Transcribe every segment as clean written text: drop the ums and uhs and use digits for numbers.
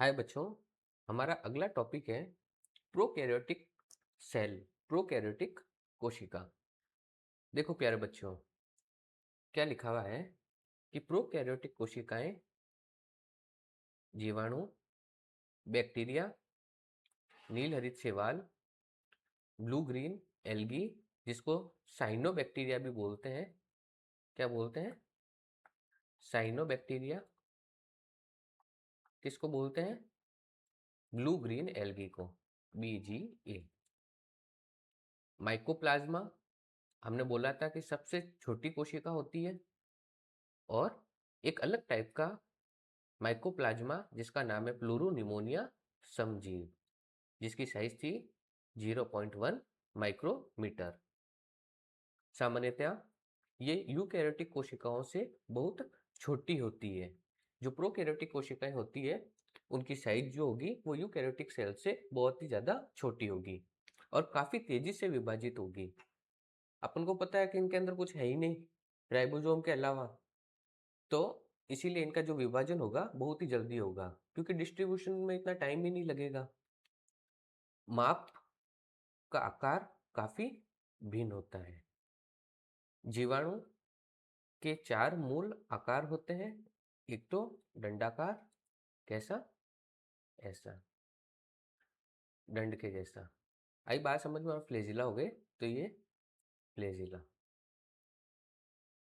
हाय बच्चों। हमारा अगला टॉपिक है प्रोकैरियोटिक सेल, प्रोकैरियोटिक कोशिका। देखो प्यारे बच्चों, क्या लिखा हुआ है कि प्रोकैरियोटिक कोशिकाएं जीवाणु, बैक्टीरिया, नील हरित शैवाल, ब्लू ग्रीन एल्गी, जिसको साइनोबैक्टीरिया भी बोलते हैं। क्या बोलते हैं? साइनोबैक्टीरिया। किसको बोलते हैं? ब्लू ग्रीन एल्गी को, BGA। माइकोप्लाज्मा, हमने बोला था कि सबसे छोटी कोशिका होती है। और एक अलग टाइप का माइकोप्लाज्मा जिसका नाम है प्लूरोनिमोनिया समजीव, जिसकी साइज थी 0.1 माइक्रोमीटर। सामान्यतया ये यूकैरियोटिक कोशिकाओं से बहुत छोटी होती है। जो प्रोकैरियोटिक कोशिकाएं होती है उनकी साइज जो होगी वो यूकैरियोटिक सेल से बहुत ही ज़्यादा छोटी होगी और काफ़ी तेज़ी से विभाजित होगी। अपन को पता है कि इनके अंदर कुछ है ही नहीं राइबोसोम के अलावा, तो इसीलिए इनका जो विभाजन होगा बहुत ही जल्दी होगा, क्योंकि डिस्ट्रीब्यूशन में इतना टाइम ही नहीं लगेगा। माप का आकार काफी भिन्न होता है। जीवाणु के 4 मूल आकार होते हैं। एक तो दंडाकार, कैसा? ऐसा, दंड के जैसा। आई बात समझ में? और फ्लैजिला हो गए तो ये फ्लैजिला।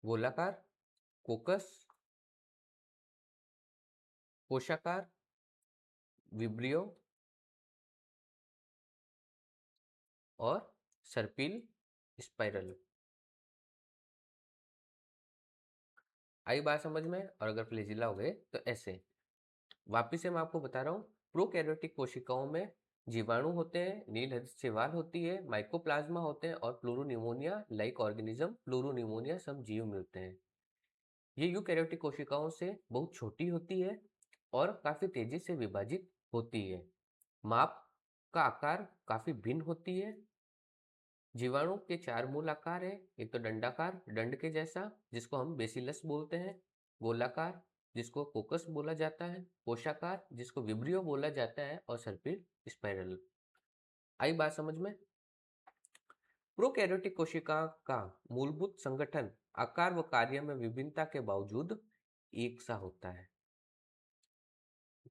गोलाकार, कोकस, कोशाकार, विब्रियो और सर्पिल स्पाइरल। आई बात समझ में? और अगर फ्लैजिला हो गए तो ऐसे। वापिस से मैं आपको बता रहा हूँ, प्रोकैरियोटिक कोशिकाओं में जीवाणु होते हैं, नील हरित शैवाल होती है, माइकोप्लाज्मा होते हैं और प्लूरोनिमोनिया लाइक ऑर्गेनिज्म, प्लूरोनिमोनिया सब जीव मिलते हैं। ये यूकैरियोटिक कोशिकाओं से बहुत छोटी होती है और काफी तेजी से विभाजित होती है। माप का आकार काफी भिन्न होती है। जीवाणु के 4 मूल आकार है। एक तो दंडाकार, दंड के जैसा, जिसको हम बेसिलस बोलते हैं। गोलाकार, जिसको कोकस बोला जाता है। कोशाकार, जिसको विब्रियो बोला जाता है। और सर्पिल स्पाइरल। आई बात समझ में? प्रोकैरियोटिक कोशिका का मूलभूत संगठन आकार व कार्य में विभिन्नता के बावजूद एक सा होता है।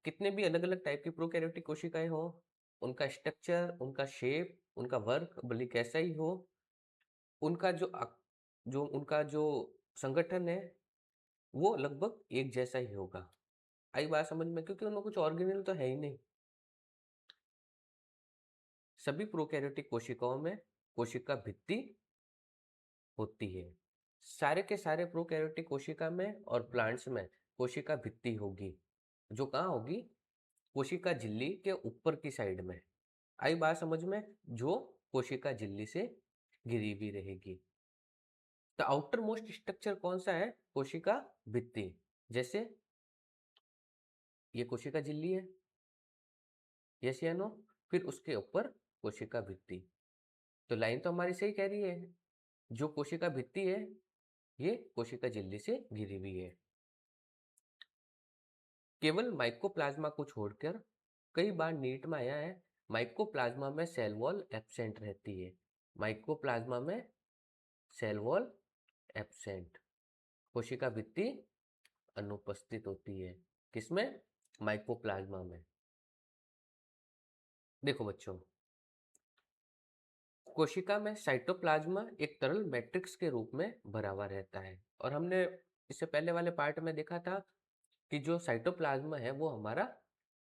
कितने भी अलग अलग टाइप की प्रोकैरियोटिक कोशिकाएं हो, उनका स्ट्रक्चर, उनका शेप, उनका वर्क भले कैसा ही हो, उनका जो संगठन है वो लगभग एक जैसा ही होगा। आई बात समझ में? क्योंकि उनमें कुछ ऑर्गेनल तो है ही नहीं। सभी प्रोकैरियोटिक कोशिकाओं में कोशिका भित्ति होती है। सारे के सारे प्रोकैरियोटिक कोशिका में और प्लांट्स में कोशिका भित्ति होगी, जो कहाँ होगी? कोशिका झिल्ली के ऊपर की साइड में। आई बात समझ में? जो कोशिका झिल्ली से घिरी हुई रहेगी। तो आउटर मोस्ट स्ट्रक्चर कौन सा है? कोशिका भित्ति। जैसे ये कोशिका झिल्ली है, यस या नो? फिर उसके ऊपर कोशिका भित्ति। तो लाइन तो हमारी सही कह रही है, जो कोशिका भित्ति है ये कोशिका झिल्ली से घिरी हुई है। केवल माइकोप्लाज्मा को छोड़कर कई बार नीट में आया है, माइकोप्लाज्मा में सेल वॉल एब्सेंट रहती है। माइकोप्लाज्मा में सेल वॉल एब्सेंट, कोशिका भित्ति अनुपस्थित होती है। किसमें? माइकोप्लाज्मा में। देखो बच्चों, कोशिका में साइटोप्लाज्मा एक तरल मैट्रिक्स के रूप में भरा हुआ रहता है। और हमने इससे पहले वाले पार्ट में देखा था कि जो साइटोप्लाज्मा है वो हमारा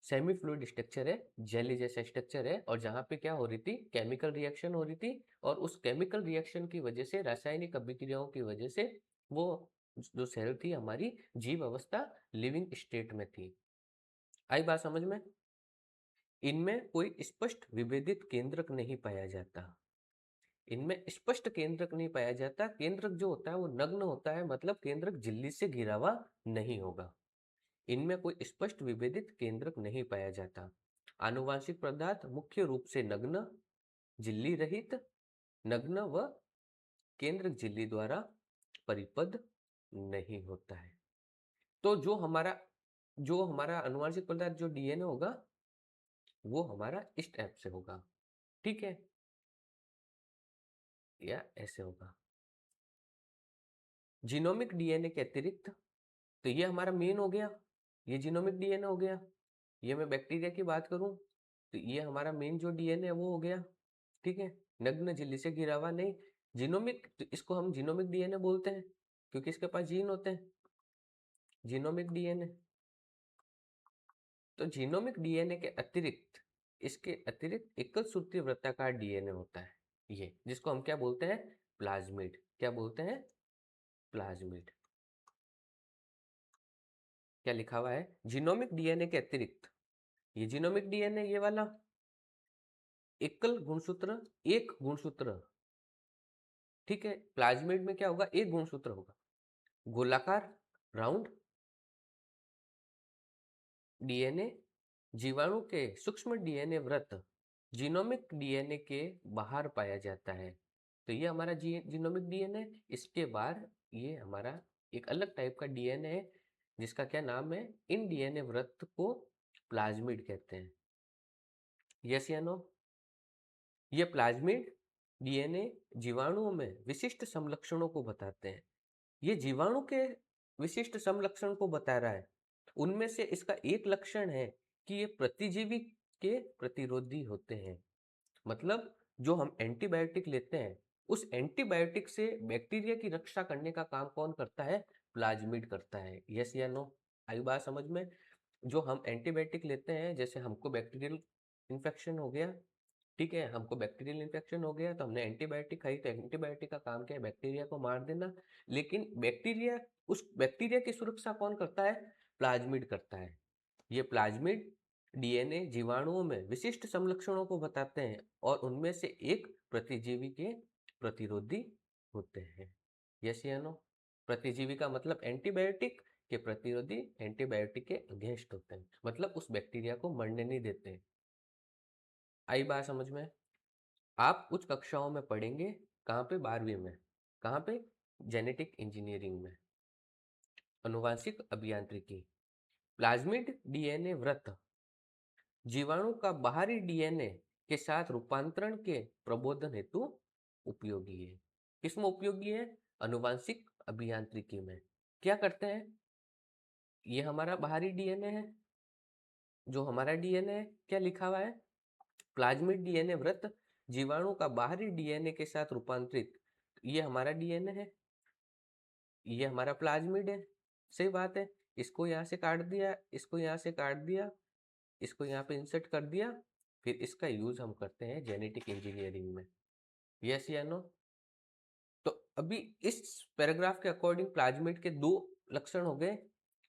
सेमी फ्लूइड स्ट्रक्चर है, जेली जैसा स्ट्रक्चर है। और जहाँ पे क्या हो रही थी? केमिकल रिएक्शन हो रही थी। और उस केमिकल रिएक्शन की वजह से, रासायनिक अभिक्रियाओं की वजह से वो जो सेल थी हमारी जीव अवस्था, लिविंग स्टेट में थी। आई बात समझ में? इनमें कोई स्पष्ट विभेदित केंद्रक नहीं पाया जाता। इनमें स्पष्ट केंद्रक नहीं पाया जाता। केंद्रक जो होता है वो नग्न होता है, मतलब केंद्रक झिल्ली से घिरा हुआ नहीं होगा। इनमें कोई स्पष्ट विभेदित केंद्रक नहीं पाया जाता। आनुवांशिक पदार्थ मुख्य रूप से नग्न, झिल्ली रहित, नग्न व केंद्रक झिल्ली द्वारा परिपद नहीं होता है। तो जो हमारा जो हमारा अनुवांशिक पदार्थ जो डीएनए होगा वो हमारा इस टाइप से होगा, ठीक है, या ऐसे होगा। जीनोमिक डीएनए के अतिरिक्त, तो ये हमारा मेन हो गया, ये जीनोमिक डीएनए हो गया। ये मैं बैक्टीरिया की बात करूं तो ये हमारा मेन जो डीएनए है वो हो गया, ठीक है, नग्न झिल्ली से घिरा हुआ नहीं। जीनोमिक, तो इसको हम जीनोमिक डीएनए बोलते हैं क्योंकि इसके पास जीन होते हैं, जीनोमिक डीएनए। तो जीनोमिक डीएनए के अतिरिक्त, इसके अतिरिक्त एकल सूत्रीय वृत्ताकार डीएनए होता है, ये जिसको हम क्या बोलते हैं, प्लाज्मिड। क्या बोलते हैं, प्लाज्मिड। क्या लिखा हुआ है, जीनोमिक डीएनए के अतिरिक्त, ये जीनोमिक डीएनए ये वाला एकल गुणसूत्र, एक गुणसूत्र, ठीक है। प्लाज्मिड में क्या होगा, एक गुणसूत्र होगा, गोलाकार, राउंड डीएनए, जीवाणु के सूक्ष्म डीएनए वृत्त जीनोमिक डीएनए के बाहर पाया जाता है। तो ये हमारा जीनोमिक डीएनए, इसके बाद ये हमारा एक अलग टाइप का डीएनए है जिसका क्या नाम है, इन डीएनए वृत्त को प्लाज्मिड कहते हैं। यस या नो। ये प्लाज्मिड डीएनए जीवाणुओं में विशिष्ट समलक्षणों को बताते हैं। ये जीवाणु के विशिष्ट समलक्षण को बता रहा है। उनमें से इसका एक लक्षण है कि ये प्रतिजीवी के प्रतिरोधी होते हैं। मतलब जो हम एंटीबायोटिक लेते हैं, उस एंटीबायोटिक से बैक्टीरिया की रक्षा करने का काम कौन करता है, प्लाज्मिड करता है। यस या नो, आई बात समझ में। जो हम एंटीबायोटिक लेते हैं, जैसे हमको बैक्टीरियल इन्फेक्शन हो गया, ठीक है, हमको बैक्टीरियल इन्फेक्शन हो गया तो हमने एंटीबायोटिक खाई, तो एंटीबायोटिक का काम क्या है, बैक्टीरिया को मार देना। लेकिन बैक्टीरिया, उस बैक्टीरिया की सुरक्षा कौन करता है, प्लाज्मिड करता है। ये प्लाज्मिड डीएनए जीवाणुओं में विशिष्ट समलक्षणों को बताते हैं और उनमें से एक प्रतिजीवी के प्रतिरोधी होते हैं। यस या नो। प्रतिजीवी का मतलब एंटीबायोटिक के प्रतिरोधी एंटीबायोटिक के अगेंस्ट होते हैं, मतलब उस बैक्टीरिया को मरने नहीं देते हैं। आई बात समझ में। आप उच्च कक्षाओं में पढ़ेंगे, कहाँ पे, 12वीं में, कहाँ पे, जेनेटिक इंजीनियरिंग में, अनुवांशिक अभियांत्रिकी। प्लाज्मिड डीएनए वृत्त जीवाणु का बाहरी डीएनए के साथ रूपांतरण के प्रबोधन हेतु उपयोगी है। किसमें उपयोगी है, अनुवांशिक अभियांत्रिकी में। क्या करते हैं, ये हमारा बाहरी डीएनए है, जो हमारा डीएनए है, क्या लिखा हुआ है, प्लाज्मिड डीएनए वृत्त जीवाणु का बाहरी डीएनए के साथ रूपांतरित, ये हमारा डीएनए है, ये हमारा प्लाज्मिड है। सही बात है। इसको यहाँ से काट दिया, इसको यहाँ से काट दिया, इसको यहाँ पे इंसर्ट कर दिया, फिर इसका यूज हम करते हैं जेनेटिक इंजीनियरिंग में। यस या नो। तो अभी इस पैराग्राफ के अकॉर्डिंग प्लाज्मिड के दो लक्षण हो गए।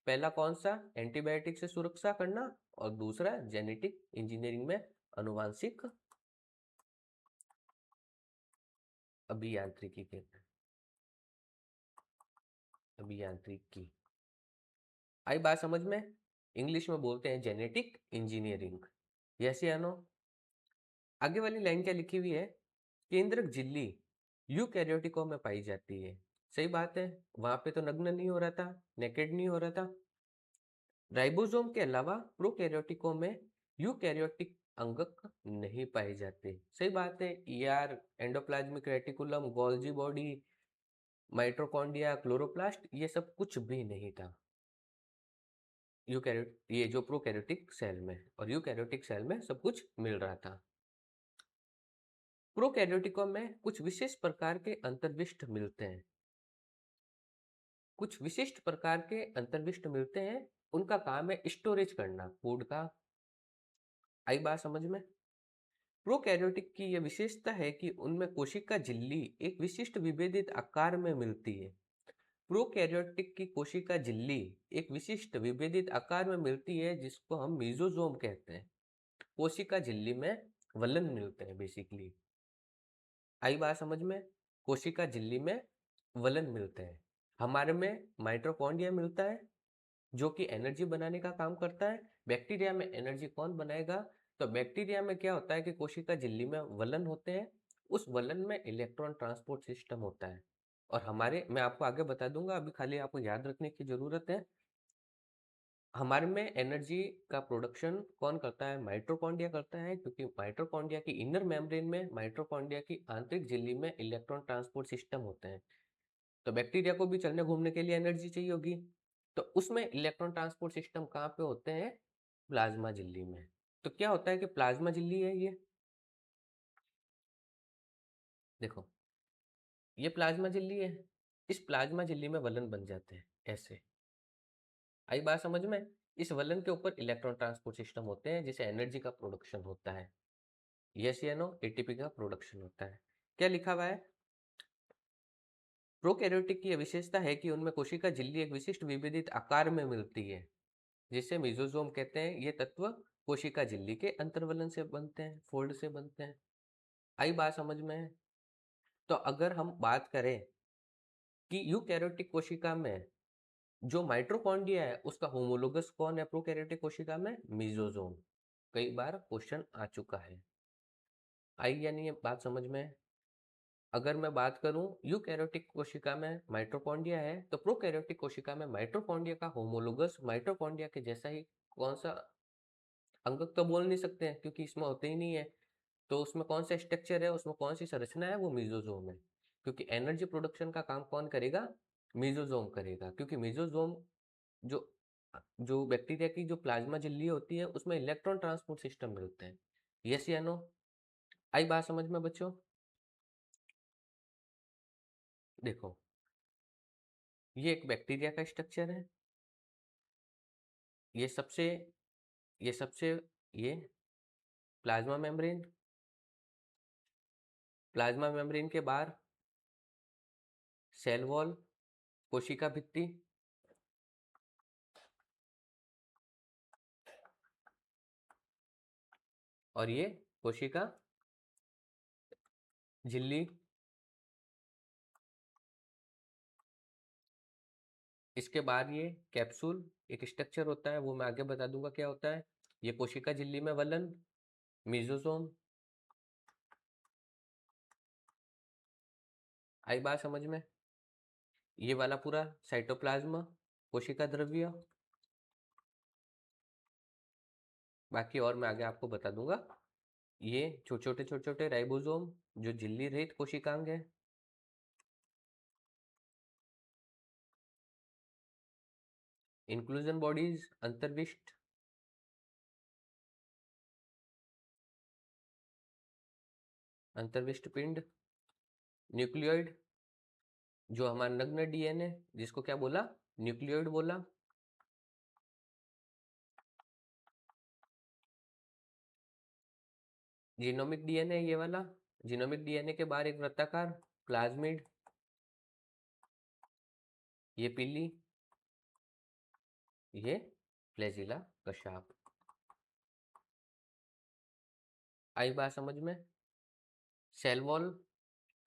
पहला कौन सा, एंटीबायोटिक से सुरक्षा करना, और दूसरा जेनेटिक इंजीनियरिंग में अनुवांशिक अभियांत्रिकी के, अभियांत्रिकी। आई बात समझ में। इंग्लिश में बोलते हैं जेनेटिक इंजीनियरिंग। यस या नो। आगे वाली लाइन क्या लिखी हुई है, केंद्रक झिल्ली यूकैरियोटिकों में पाई जाती है। सही बात है, वहां पे तो नग्न नहीं हो रहा था, नेकेड नहीं हो रहा था। राइबोसोम के अलावा प्रोकैरियोटिकों में यूकैरियोटिक अंगक नहीं पाए जाते। सही बात है यार, endoplasmic reticulum, Golgi body, mitochondria, chloroplast, ये सब कुछ भी नहीं था यूकैरियोट, ये जो प्रोकैरियोटिक सेल में, और यूकैरियोटिक सेल में सब कुछ मिल रहा था। प्रोकैरियोटिकों में कुछ विशेष प्रकार के अंतर्विष्ट मिलते हैं, कुछ विशिष्ट प्रकार के अंतर्विष्ट मिलते हैं, उनका काम है स्टोरेज करना फूड का। आई बात समझ में। प्रोकैरियोटिक की यह विशेषता है कि उनमें कोशिका झिल्ली एक विशिष्ट विभेदित आकार में मिलती है। प्रोकैरियोटिक की कोशिका झिल्ली एक विशिष्ट विभेदित आकार में मिलती है जिसको हम मीजोजोम कहते हैं। कोशिका झिल्ली में वलन मिलते हैं बेसिकली। आई बात समझ में। कोशिका झिल्ली में वलन मिलते हैं। हमारे में माइटोकॉन्ड्रिया मिलता है जो कि एनर्जी बनाने का काम करता है। बैक्टीरिया में एनर्जी कौन बनाएगा, तो बैक्टीरिया में क्या होता है कि कोशिका झिल्ली में वलन होते हैं, उस वलन में इलेक्ट्रॉन ट्रांसपोर्ट सिस्टम होता है। और हमारे, मैं आपको आगे बता दूंगा, अभी खाली आपको याद रखने की जरूरत है, हमारे में एनर्जी का प्रोडक्शन कौन करता है? माइटोकॉन्ड्रिया करता है, क्योंकि माइटोकॉन्ड्रिया की इनर मेम्ब्रेन में, माइटोकॉन्ड्रिया की आंतरिक झिल्ली में इलेक्ट्रॉन ट्रांसपोर्ट सिस्टम होते हैं। तो बैक्टीरिया को भी चलने घूमने के लिए एनर्जी चाहिए होगी, तो उसमें इलेक्ट्रॉन ट्रांसपोर्ट सिस्टम कहाँ पे होते हैं? प्लाज्मा झिल्ली में। तो क्या होता है कि प्लाज्मा झिल्ली है ये, देखो ये प्लाज्मा झिल्ली है। इस प्लाज्मा झिल्ली में वलन बन जाते हैं ऐसे। आई बात समझ में? इस वलन के ऊपर इलेक्ट्रॉन ट्रांसपोर्ट सिस्टम होते हैं, जिसे एनर्जी का प्रोडक्शन होता है। यस या नो? एटीपी का प्रोडक्शन होता है। क्या लिखा हुआ है? प्रोकैरियोटिक की यह विशेषता है कि उनमें कोशिका झिल्ली एक विशिष्ट विभेदित आकार में मिलती है, जिसे मेसोसोम कहते हैं। ये तत्व कोशिका झिल्ली के अंतर्वलन से बनते हैं, फोल्ड से बनते हैं। आई बात समझ में? तो अगर हम बात करें कि यूकैरियोटिक कोशिका में जो माइटोकॉन्ड्रिया है उसका होमोलोगस कौन है प्रोकैरियोटिक कोशिका में? मेसोसोम। कई बार क्वेश्चन आ चुका है। आई या नहीं बात समझ में? अगर मैं बात करूं यूकैरियोटिक कोशिका में माइटोकॉन्ड्रिया है, तो प्रोकैरियोटिक कोशिका में माइटोकॉन्ड्रिया का होमोलोगस माइटोकॉन्ड्रिया के जैसा ही कौन सा अंगक तो बोल नहीं सकते हैं क्योंकि इसमें होते ही नहीं है, तो उसमें कौन सा स्ट्रक्चर है, उसमें कौन सी संरचना है? वो मेसोसोम है। क्योंकि एनर्जी प्रोडक्शन का काम कौन करेगा? मेसोसोम करेगा, क्योंकि मेसोसोम जो जो बैक्टीरिया की जो प्लाज्मा झिल्ली होती है उसमें इलेक्ट्रॉन ट्रांसपोर्ट सिस्टम मिलते हैं। यस या नो? आई बात समझ में बच्चों? देखो ये एक बैक्टीरिया का स्ट्रक्चर है, ये सबसे ये सबसे ये प्लाज्मा मेम्ब्रेन, प्लाज्मा मेम्ब्रेन के बाहर सेल वॉल, कोशिका भित्ति, और ये कोशिका झिल्ली। इसके बाद ये कैप्सूल एक स्ट्रक्चर होता है, वो मैं आगे बता दूंगा क्या होता है। ये कोशिका झिल्ली में वलन, मेसोसोम। आई बात समझ में? ये वाला पूरा साइटोप्लाज्म, कोशिका द्रव्य। बाकी और मैं आगे आपको बता दूंगा। ये छोटे छोटे राइबोसोम जो झिल्ली रहित कोशिकांग है। इंक्लूजन बॉडीज, अंतर्विष्ट, अंतर्विष्ट पिंड, न्यूक्लियोइड जो हमारा नग्न डीएनए, जिसको क्या बोला? न्यूक्लियोइड बोला। जीनोमिक डीएनए ये वाला, जीनोमिक डीएनए के बाहर एक वृत्ताकार प्लाज्मिड, ये पीली, ये फ्लैजिला कशाप। आई बात समझ में? Cell wall,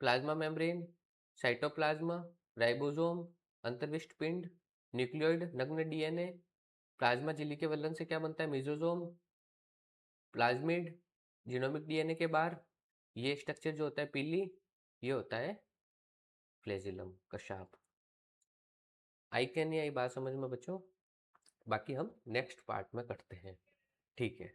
plasma membrane, cytoplasm, ribosome, अंतर्विष्ट पिंड, न्यूक्लियोइड, नग्न डीएनए, प्लाज्मा झिल्ली के वलन से क्या बनता है? मेसोसोम, प्लाज्मिड, जीनोमिक डीएनए के बाहर ये स्ट्रक्चर जो होता है पीली, ये होता है फ्लैजिलम कशाप। आई क्या नहीं आई बात समझ में बच्चों? बाकी हम नेक्स्ट पार्ट में करते हैं, ठीक है।